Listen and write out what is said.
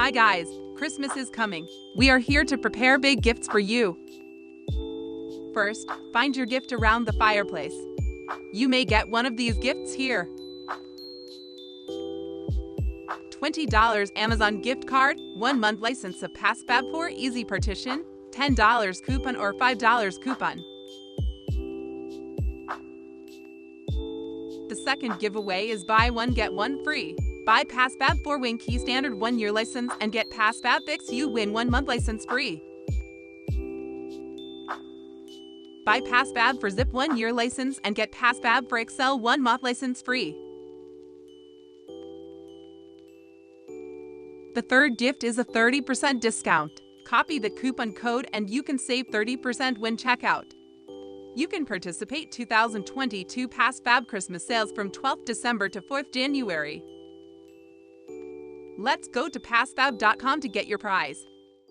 Hi guys, Christmas is coming. We are here to prepare big gifts for you. First, find your gift around the fireplace. You may get one of these gifts here. $20 Amazon gift card, 1-month license of PassFab for easy partition, $10 coupon or $5 coupon. The second giveaway is buy one get one free. Buy PassFab for Win Key Standard 1-year license and get PassFab Fix, you win 1-month license free. Buy PassFab for Zip 1-year license and get PassFab for Excel 1-month license free. The third gift is a 30% discount. Copy the coupon code and you can save 30% when checkout. You can participate 2022 PassFab Christmas sales from 12th December to 4th January. Let's go to PassFab.com to get your prize.